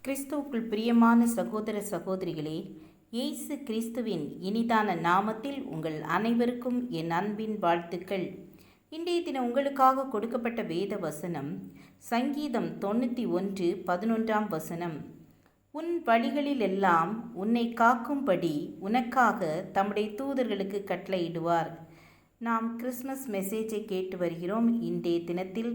கிறிஸ்துவுக்குள் பிரியமான சகோதர சகோதரிகளே, இயேசு கிறிஸ்துவின் இனிதான நாமத்தில் உங்கள் அனைவருக்கும் என் அன்பின் வாழ்த்துக்கள். இன்றைய தினம் உங்களுக்காக கொடுக்கப்பட்ட வேத வசனம் சங்கீதம் 91:11. உன் வழிகளில் எல்லாம் உன்னை காக்கும்படி உனக்காக தம்முடைய தூதர்களுக்கு கட்டளையிடுவார். நாம் கிறிஸ்மஸ் மெசேஜை கேட்டு வருகிறோம். இன்றைய தினத்தில்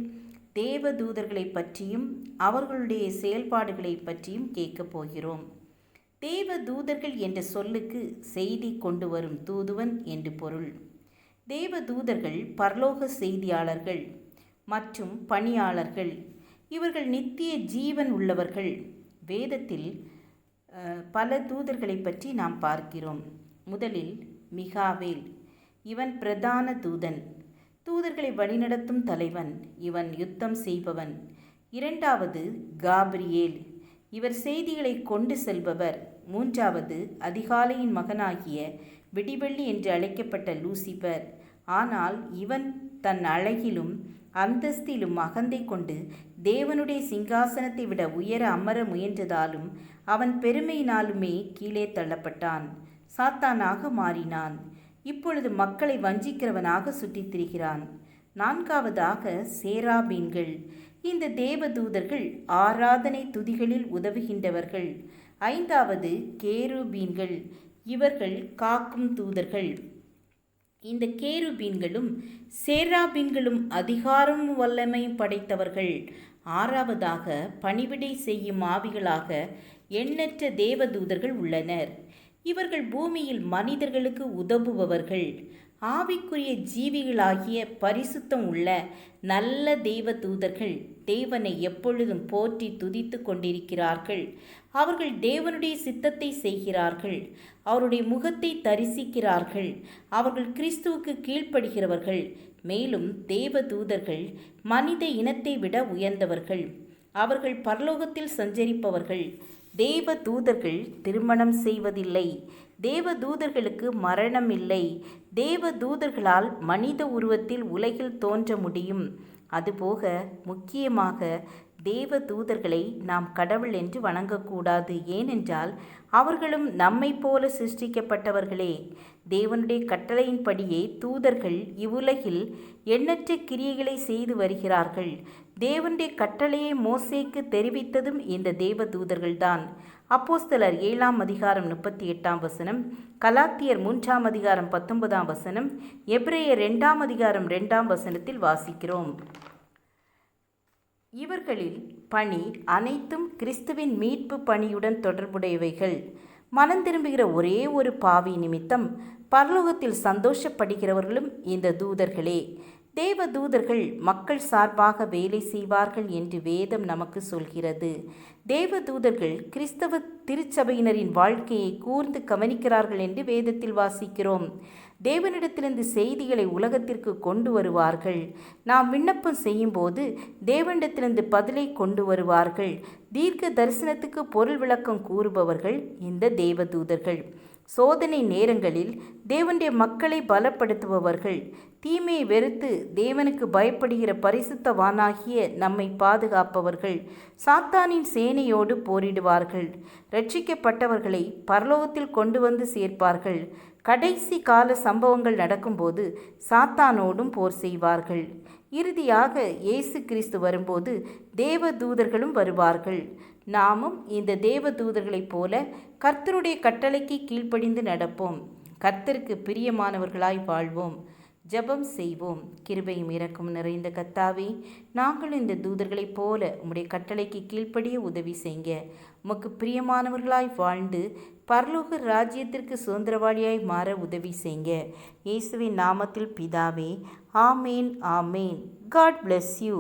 தேவ தூதர்களை பற்றியும் அவர்களுடைய செயல்பாடுகளை பற்றியும் கேட்கப் போகிறோம். தேவ தூதர்கள் என்ற சொல்லுக்கு செய்தி கொண்டு வரும் தூதுவன் என்று பொருள். தேவ தூதர்கள் பரலோக செய்தியாளர்கள் மற்றும் பணியாளர்கள். இவர்கள் நித்திய ஜீவன் உள்ளவர்கள். வேதத்தில் பல தூதர்களை பற்றி நாம் பார்க்கிறோம். முதலில் மிகாவேல், இவன் பிரதான தூதன், தூதர்களை வழிநடத்தும் தலைவன், இவன் யுத்தம் செய்பவன். இரண்டாவது காபிரியேல், இவர் செய்திகளை கொண்டு செல்பவர். மூன்றாவது அதிகாலையின் மகனாகிய விடிவெள்ளி என்று அழைக்கப்பட்ட லூசிபர். ஆனால் இவன் தன் அழகிலும் அந்தஸ்திலும் அகந்தை கொண்டு தேவனுடைய சிங்காசனத்தை விட உயர அமர முயன்றதாலும் அவன் பெருமையினாலுமே கீழே தள்ளப்பட்டான், சாத்தானாக மாறினான். இப்பொழுது மக்களை வஞ்சிக்கிறவனாக சுற்றித் திரிகிறான். நான்காவதாக சேராபீன்கள். இந்த தேவதூதர்கள் ஆராதனை துதிகளில் உதவுகின்றவர்கள். ஐந்தாவது கேருபீன்கள், இவர்கள் காக்கும் தூதர்கள். இந்த கேருபீன்களும் சேராபீன்களும் அதிகாரம் வல்லமை படைத்தவர்கள். ஆறாவதாக பணிவிடை செய்யும் ஆவிகளாக எண்ணற்ற தேவதூதர்கள் உள்ளனர். இவர்கள் பூமியில் மனிதர்களுக்கு உதவுபவர்கள். ஆவிக்குரிய ஜீவிகளாகிய பரிசுத்தம் உள்ள நல்ல தேவ தூதர்கள் தேவனை எப்பொழுதும் போற்றி துதித்து கொண்டிருக்கிறார்கள். அவர்கள் தேவனுடைய சித்தத்தை செய்கிறார்கள். அவருடைய முகத்தை தரிசிக்கிறார்கள். அவர்கள் கிறிஸ்துவுக்கு கீழ்ப்படுகிறவர்கள். மேலும் தேவ தூதர்கள் மனித இனத்தை விட உயர்ந்தவர்கள். அவர்கள் பரலோகத்தில் சஞ்சரிப்பவர்கள். தேவ தூதர்கள் திருமணம் செய்வதில்லை. தேவ தூதர்களுக்கு மரணம் இல்லை. தேவ தூதர்களால் மனித உருவத்தில் உலகில் தோன்ற முடியும். அதுபோக முக்கியமாக தேவ தூதர்களை நாம் கடவுள் என்று வணங்கக்கூடாது. ஏனென்றால் அவர்களும் நம்மை போல சிருஷ்டிக்கப்பட்டவர்களே. தேவனுடைய கட்டளையின்படியே தூதர்கள் இவ்வுலகில் எண்ணற்ற கிரியைகளை செய்து வருகிறார்கள். தேவனுடைய கட்டளையை மோசேக்கு தெரிவித்ததும் இந்த தேவ தூதர்கள்தான். அப்போஸ்தலர் 7:38, கலாத்தியர் 3:19, எபிரேயர் 2:2 வாசிக்கிறோம். இவர்களில் பணி அனைத்தும் கிறிஸ்துவின் மீட்பு பணியுடன் தொடர்புடையவைகள். மனம் திரும்புகிற ஒரே ஒரு பாவி நிமித்தம் பரலோகத்தில் சந்தோஷப்படுகிறவர்களும் இந்த தூதர்களே. தேவ தூதர்கள் மக்கள் சார்பாக வேலை செய்வார்கள் என்று வேதம் நமக்கு சொல்கிறது. தேவ தூதர்கள் கிறிஸ்தவ திருச்சபையினரின் வாழ்க்கையை கூர்ந்து கவனிக்கிறார்கள் என்று வேதத்தில் வாசிக்கிறோம். தேவனிடத்திலிருந்து செய்திகளை உலகத்திற்கு கொண்டு வருவார்கள். நாம் விண்ணப்பம் செய்யும்போது தேவனிடத்திலிருந்து பதிலை கொண்டு வருவார்கள். தீர்க்க தரிசனத்துக்கு பொருள் விளக்கம் கூறுபவர்கள் இந்த தேவதூதர்கள். சோதனை நேரங்களில் தேவனுடைய மக்களை பலப்படுத்துபவர்கள். தீமையை வெறுத்து தேவனுக்கு பயப்படுகிற பரிசுத்தவானாகிய நம்மை பாதுகாப்பவர்கள். சாத்தானின் சேனையோடு போரிடுவார்கள். இரட்சிக்கப்பட்டவர்களை பரலோகத்தில் கொண்டு வந்து சேர்ப்பார்கள். கடைசி கால சம்பவங்கள் நடக்கும்போது சாத்தானோடும் போர் செய்வார்கள். இறுதியாக இயேசு கிறிஸ்து வரும்போது தேவ தூதர்களும் வருவார்கள். நாமும் இந்த தேவ தூதர்களைப் போல கர்த்தருடைய கட்டளைக்கு கீழ்ப்படிந்து நடப்போம். கர்த்தருக்கு பிரியமானவர்களாய் வாழ்வோம். ஜெபம் செய்வோம். கிருபையும் இரக்கமும் நிறைந்த கர்த்தாவே, நாங்கள் இந்த தூதர்களைப் போல உம்முடைய கட்டளைக்கு கீழ்ப்படிய உதவி செய்ங்க. உமக்கு பிரியமானவர்களாய் வாழ்ந்து பரலோக ராஜ்யத்திற்கு சுதந்திரவாளியாய் மாற உதவி செய்ங்க. இயேசுவின் நாமத்தில் பிதாவே, ஆமேன், ஆமேன். God bless you.